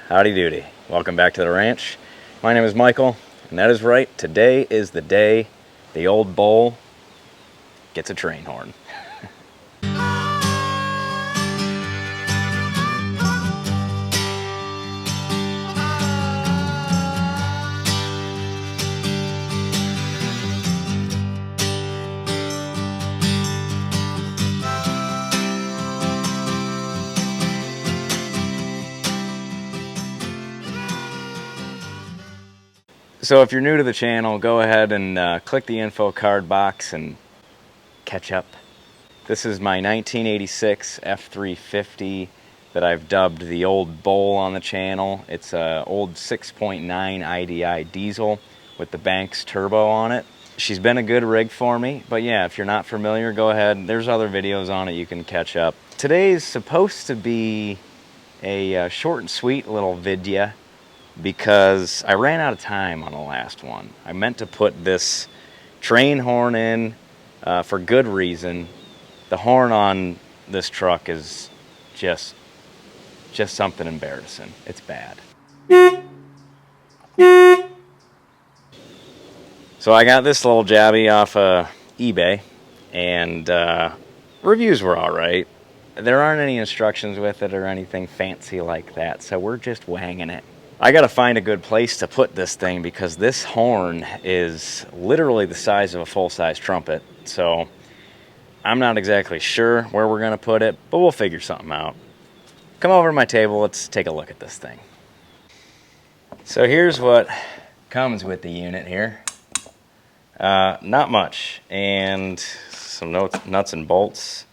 Howdy doody. Welcome back to the ranch. My name is Michael, and that is right, today is the day the old bull gets a train horn. So if you're new to the channel, go ahead and click the info card box and catch up. This is my 1986 F350 that I've dubbed the old bull on the channel. It's an old 6.9 IDI diesel with the Banks turbo on it. She's been a good rig for me, but yeah, if you're not familiar, go ahead. There's other videos on it you can catch up. Today's supposed to be a short and sweet little vidya, because I ran out of time on the last one. I meant to put this train horn in for good reason. The horn on this truck is just something embarrassing. It's bad. So I got this little jabby off eBay, and reviews were all right. There aren't any instructions with it or anything fancy like that, so we're just wanging it. I gotta find a good place to put this thing because this horn is literally the size of a full-size trumpet. So I'm not exactly sure where we're gonna put it, but we'll figure something out. Come over to my table, let's take a look at this thing. So here's what comes with the unit here. Not much, and some nuts and bolts.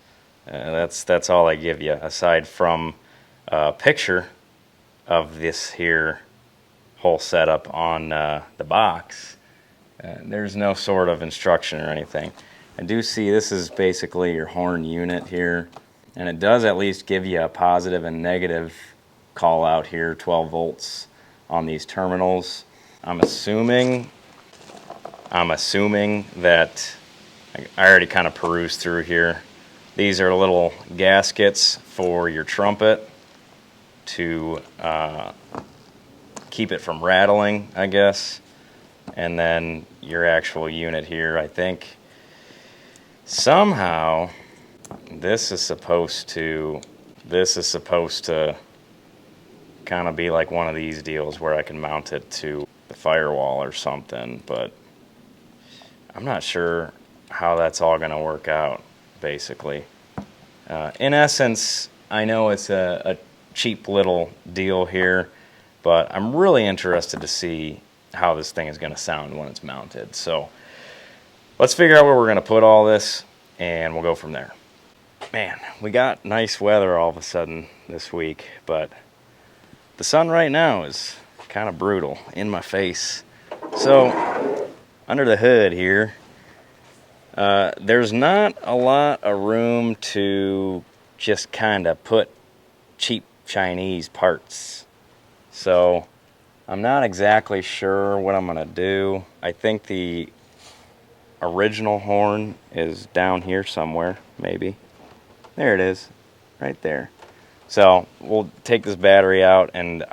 That's all I give you, aside from a picture of this here whole setup on the box. There's no sort of instruction or anything. I do see this is basically your horn unit here, and it does at least give you a positive and negative call out here, 12 volts on these terminals. I'm assuming that I already kind of perused through here. These are little gaskets for your trumpet to keep it from rattling, I guess. And then your actual unit here, I think somehow this is supposed to kind of be like one of these deals where I can mount it to the firewall or something, but I'm not sure how that's all going to work out, basically. In essence, I know it's a cheap little deal here, but I'm really interested to see how this thing is going to sound when it's mounted. So let's figure out where we're going to put all this, and we'll go from there. Man, we got nice weather all of a sudden this week, but the sun right now is kind of brutal in my face. So under the hood here, there's not a lot of room to just kind of put cheap Chinese parts. So I'm not exactly sure what I'm gonna do. I think the original horn is down here somewhere, maybe. There it is, right there. So we'll take this battery out, and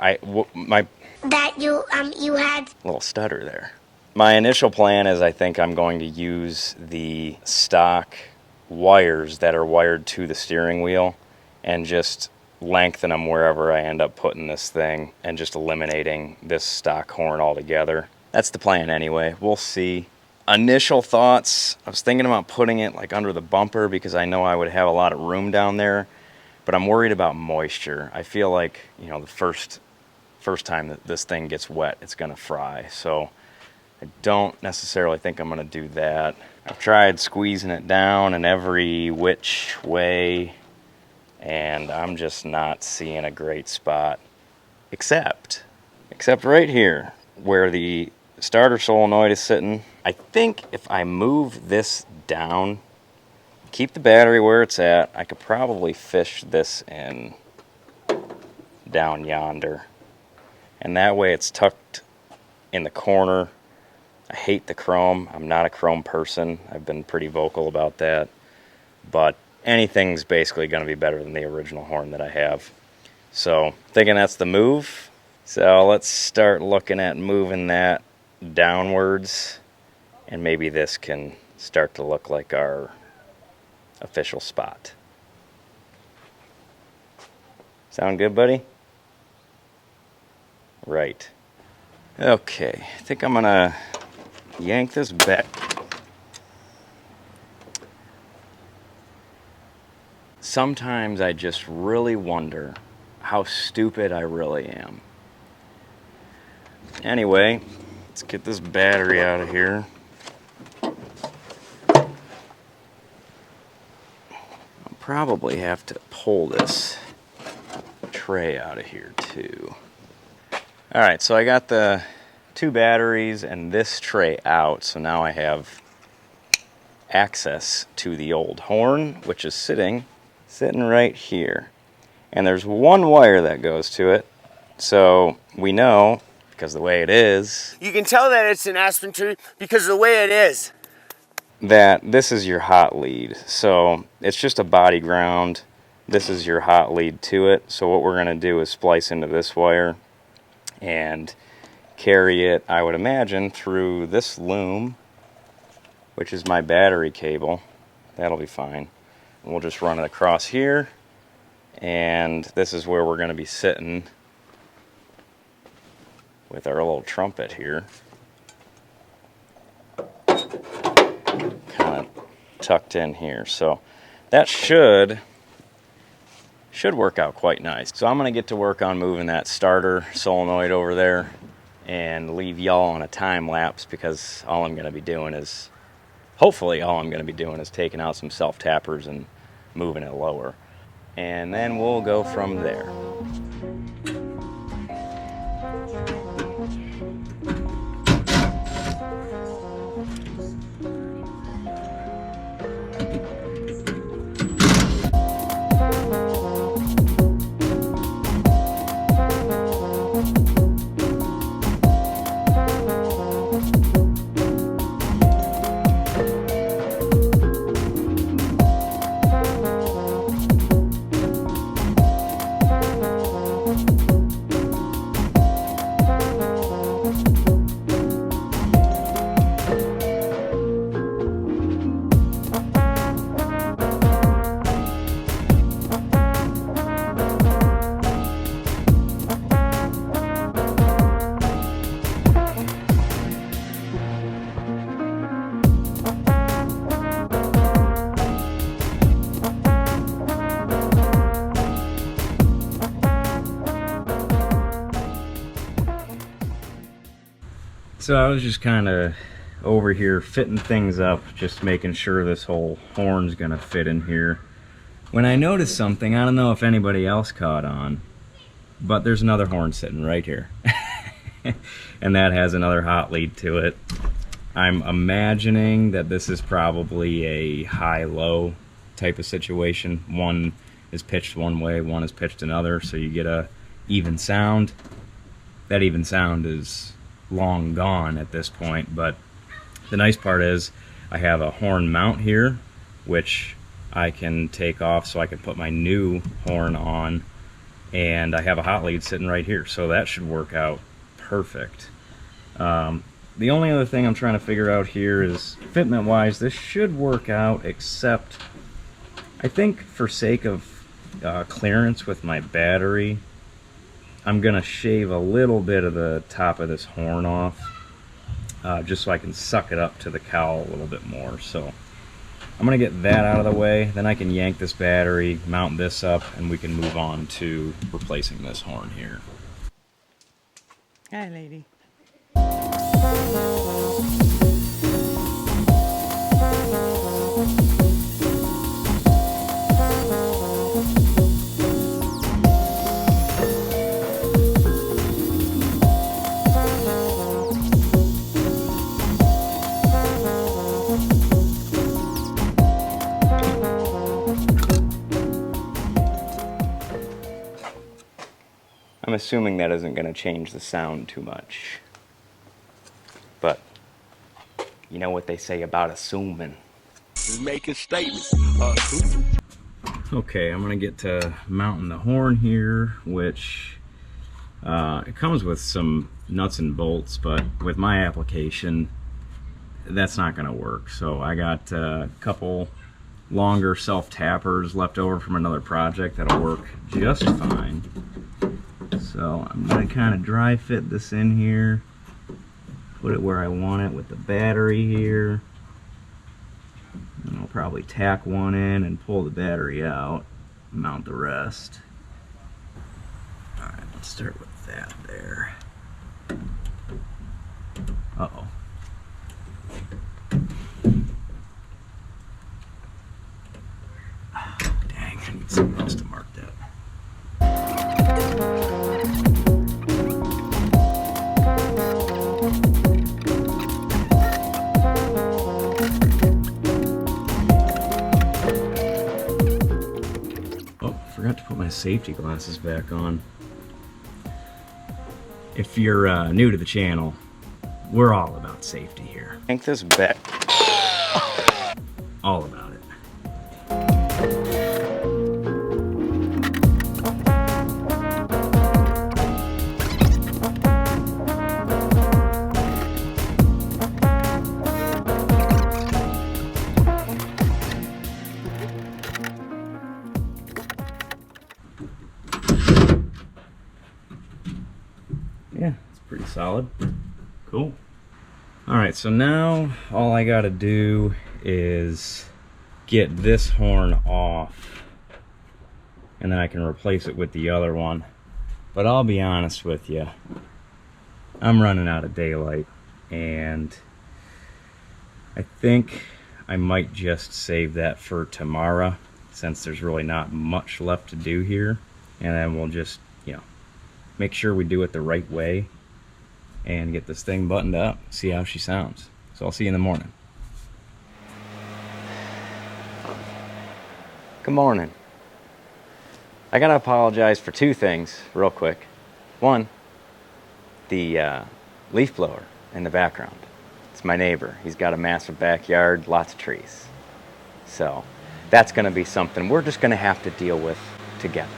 you had little stutter there. My initial plan is I think I'm going to use the stock wires that are wired to the steering wheel and just lengthen them wherever I end up putting this thing, and just eliminating this stock horn altogether. That's the plan anyway. We'll see. Initial thoughts, I was thinking about putting it like under the bumper because I know I would have a lot of room down there, but I'm worried about moisture. I feel like, you know, the first time that this thing gets wet, it's gonna fry. So I don't necessarily think I'm gonna do that. I've tried squeezing it down in every which way, and I'm just not seeing a great spot, except right here where the starter solenoid is sitting. I think if I move this down, keep the battery where it's at, I could probably fish this in down yonder, and that way it's tucked in the corner. I hate the chrome. I'm not a chrome person. I've been pretty vocal about that, but anything's basically going to be better than the original horn that I have. So thinking that's the move. So let's start looking at moving that downwards, and maybe this can start to look like our official spot. Sound good, buddy? Right. Okay, I think I'm gonna yank this back. Sometimes I just really wonder how stupid I really am. Anyway, let's get this battery out of here. I'll probably have to pull this tray out of here too. Alright, so I got the 2 batteries and this tray out, so now I have access to the old horn, which is sitting right here. And there's 1 wire that goes to it, so we know, because the way it is, you can tell that it's an aspen tree because of the way it is, that this is your hot lead. So it's just a body ground. This is your hot lead to it. So what we're going to do is splice into this wire and carry it, I would imagine, through this loom, which is my battery cable. That'll be fine. And we'll just run it across here, and this is where we're going to be sitting with our little trumpet here, kind of tucked in here. So that should work out quite nice. So I'm going to get to work on moving that starter solenoid over there and leave y'all on a time lapse, because all I'm going to be doing is, hopefully all I'm going to be doing is taking out some self-tappers and moving it lower. And then we'll go from there. So I was just kind of over here fitting things up, just making sure this whole horn's gonna fit in here, when I noticed something. I don't know if anybody else caught on, but there's another horn sitting right here. And that has another hot lead to it. I'm imagining that this is probably a high-low type of situation. One is pitched one way, one is pitched another, so you get a even sound. That even sound is long gone at this point, but the nice part is I have a horn mount here, which I can take off so I can put my new horn on, and I have a hot lead sitting right here, so that should work out perfect. The only other thing I'm trying to figure out here is, fitment wise, this should work out, except I think for sake of clearance with my battery, I'm gonna shave a little bit of the top of this horn off, just so I can suck it up to the cowl a little bit more. So I'm gonna get that out of the way, then I can yank this battery, mount this up, and we can move on to replacing this horn here. Hi, lady. I'm assuming that isn't going to change the sound too much, but you know what they say about assuming. Making statements. Okay, I'm going to get to mounting the horn here, which It comes with some nuts and bolts, but with my application, that's not going to work. So I got a couple longer self-tappers left over from another project that'll work just fine. So I'm going to kind of dry fit this in here, put it where I want it with the battery here, and I'll probably tack one in and pull the battery out, mount the rest. Alright, let's start with that there. Uh-oh. Dang, I need something else to mark that. Oh, forgot to put my safety glasses back on. If you're new to the channel, we're all about safety here. I think this back. All about it. Yeah, it's pretty solid. Cool. Alright, so now all I gotta do is get this horn off, and then I can replace it with the other one. But I'll be honest with you, I'm running out of daylight, and I think I might just save that for tomorrow, since there's really not much left to do here. And then we'll just, make sure we do it the right way and get this thing buttoned up, see how she sounds. So I'll see you in the morning. Good morning. I gotta apologize for two things real quick. One, the leaf blower in the background. It's my neighbor. He's got a massive backyard, lots of trees. So that's gonna be something we're just gonna have to deal with together.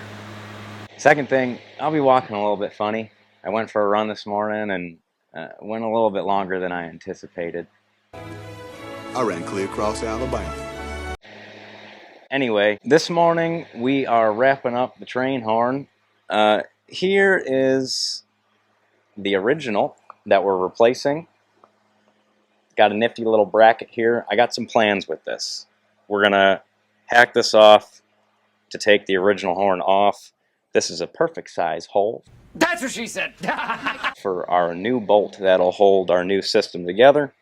Second thing, I'll be walking a little bit funny. I went for a run this morning and went a little bit longer than I anticipated. I ran clear across Alabama. Anyway, this morning we are wrapping up the train horn. Here is the original that we're replacing. Got a nifty little bracket here. I got some plans with this. We're gonna hack this off to take the original horn off. This is a perfect size hole. That's what she said. For our new bolt that'll hold our new system together.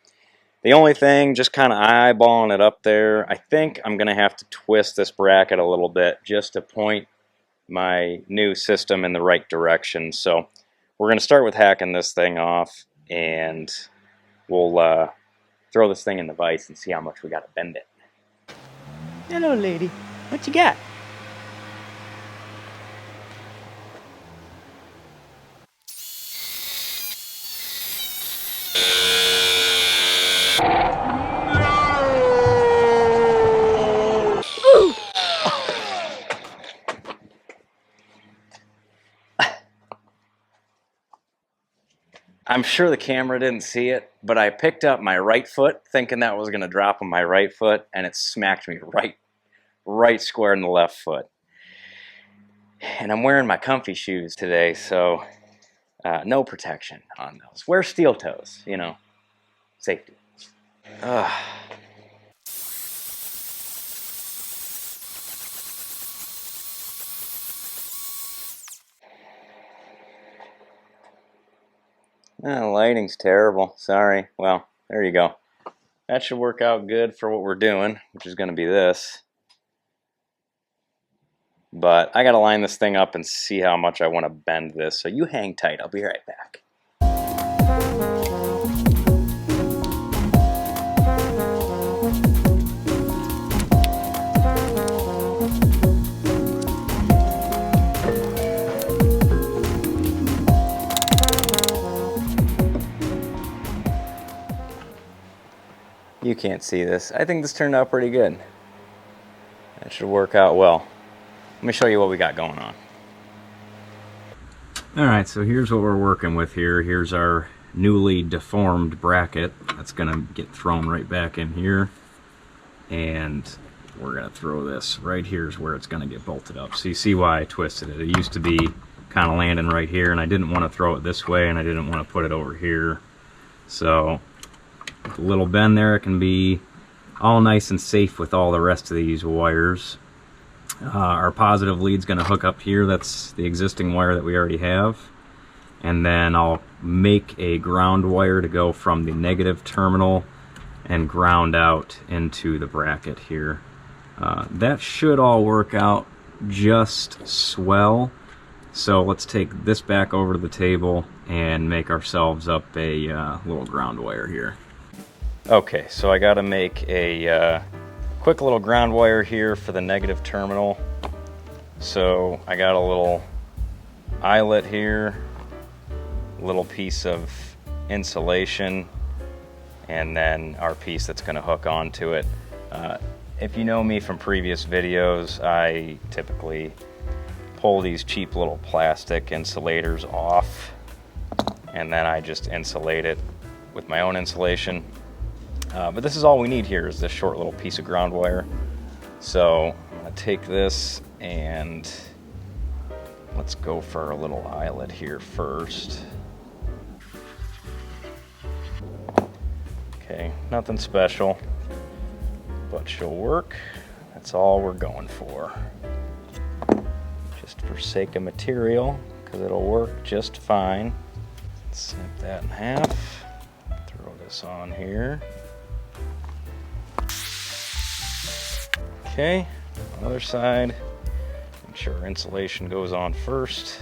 The only thing, just kind of eyeballing it up there, I think I'm going to have to twist this bracket a little bit just to point my new system in the right direction. So we're going to start with hacking this thing off, and we'll throw this thing in the vise and see how much we got to bend it. Hello, lady. What you got? I'm sure the camera didn't see it, but I picked up my right foot thinking that was going to drop on my right foot, and it smacked me right square in the left foot. And I'm wearing my comfy shoes today, so no protection on those. Wear steel toes, safety. Ugh. Lighting's terrible. Sorry. Well, there you go. That should work out good for what we're doing, which is going to be this. But I got to line this thing up and see how much I want to bend this. So you hang tight. I'll be right back. You can't see this. I think this turned out pretty good. That should work out well. Let me show you what we got going on. Alright, so here's what we're working with here. Here's our newly deformed bracket. That's going to get thrown right back in here. And we're going to throw this right here is where it's going to get bolted up. So you see why I twisted it. It used to be kind of landing right here, and I didn't want to throw it this way, and I didn't want to put it over here. So with a little bend there, it can be all nice and safe with all the rest of these wires. Our positive lead's going to hook up here. That's the existing wire that we already have. And then I'll make a ground wire to go from the negative terminal and ground out into the bracket here. That should all work out just swell. So let's take this back over to the table and make ourselves up a little ground wire here. Okay, so I got to make a quick little ground wire here for the negative terminal. So I got a little eyelet here, a little piece of insulation, and then our piece that's going to hook onto it. If you know me from previous videos, I typically pull these cheap little plastic insulators off, and then I just insulate it with my own insulation. But this is all we need here is this short little piece of ground wire. So I'm going to take this and let's go for a little eyelet here first. Okay, nothing special, but she'll work. That's all we're going for. Just for sake of material, because it'll work just fine. Snip that in half. Throw this on here. Okay, other side. Make sure insulation goes on first.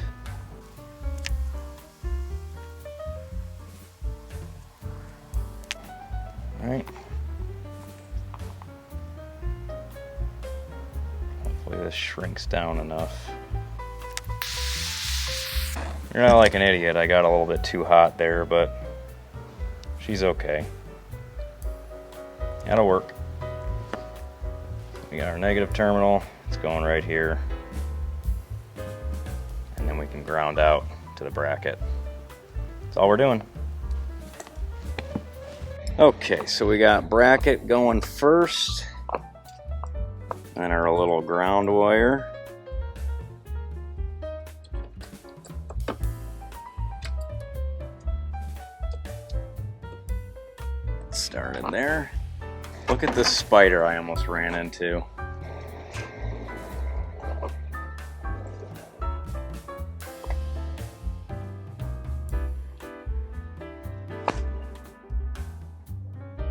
All right. Hopefully this shrinks down enough. You're not like an idiot. I got a little bit too hot there, but she's okay. That'll work. We got our negative terminal. It's going right here. And then we can ground out to the bracket. That's all we're doing. Okay, so we got bracket going first. And our little ground wire. Start in there. Look at this spider I almost ran into.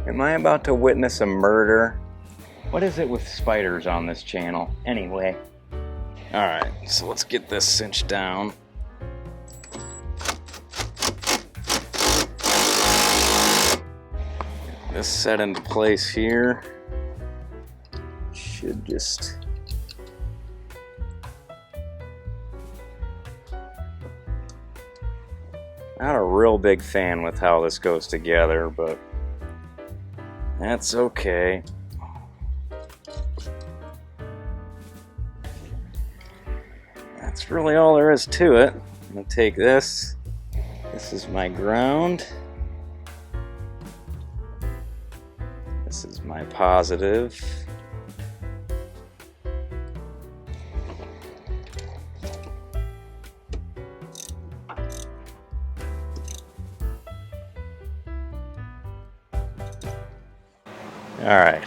Am I about to witness a murder? What is it with spiders on this channel? Anyway. Alright, so let's get this cinched down. This set into place here. Should just not a real big fan with how this goes together, but that's okay. That's really all there is to it. I'm gonna take this. This is my ground. This is my positive. Alright.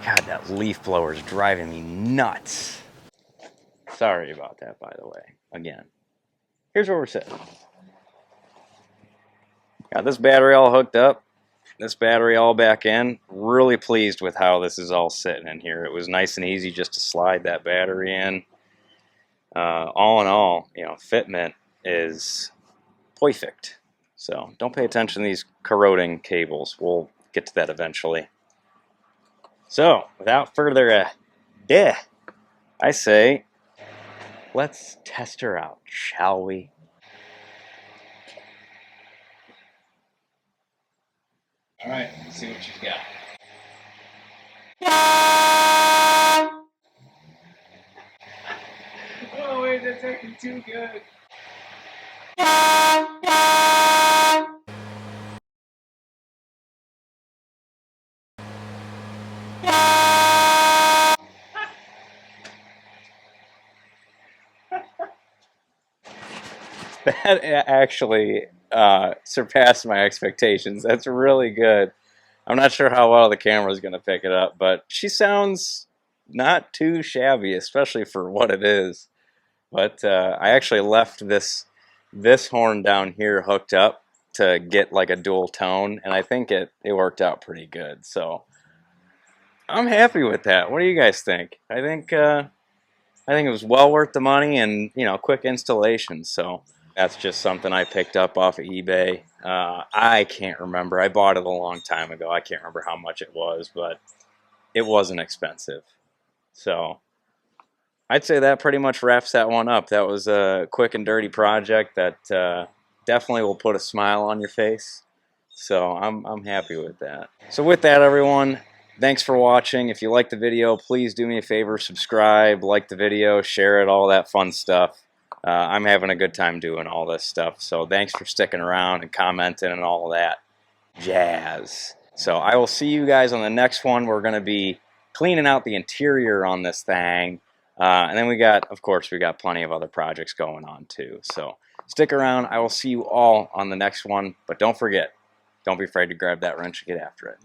God, that leaf blower is driving me nuts. Sorry about that, by the way. Again. Here's where we're sitting. Got this battery all hooked up. This battery all back in. Really pleased with how this is all sitting in here. It was nice and easy just to slide that battery in. All in all, you know, fitment is perfect. So don't pay attention to these corroding cables. We'll get to that eventually. So without further ado, I say, let's test her out, shall we? All right, let's see what you've got. Oh wait, that's acting too good. That actually surpassed my expectations. That's really good. I'm not sure how well the camera is going to pick it up, but she sounds not too shabby, especially for what it is. But I actually left this horn down here hooked up to get like a dual tone, and I think it worked out pretty good. So I'm happy with that. What do you guys think? I think it was well worth the money, and quick installation. So that's just something I picked up off of eBay. I can't remember. I bought it a long time ago. I can't remember how much it was, but it wasn't expensive. So I'd say that pretty much wraps that one up. That was a quick and dirty project that definitely will put a smile on your face. So I'm happy with that. So with that, everyone, thanks for watching. If you liked the video, please do me a favor, subscribe, like the video, share it, all that fun stuff. I'm having a good time doing all this stuff. So thanks for sticking around and commenting and all of that jazz. So I will see you guys on the next one. We're going to be cleaning out the interior on this thing. And then of course, we got plenty of other projects going on too. So stick around. I will see you all on the next one. But don't forget, don't be afraid to grab that wrench and get after it.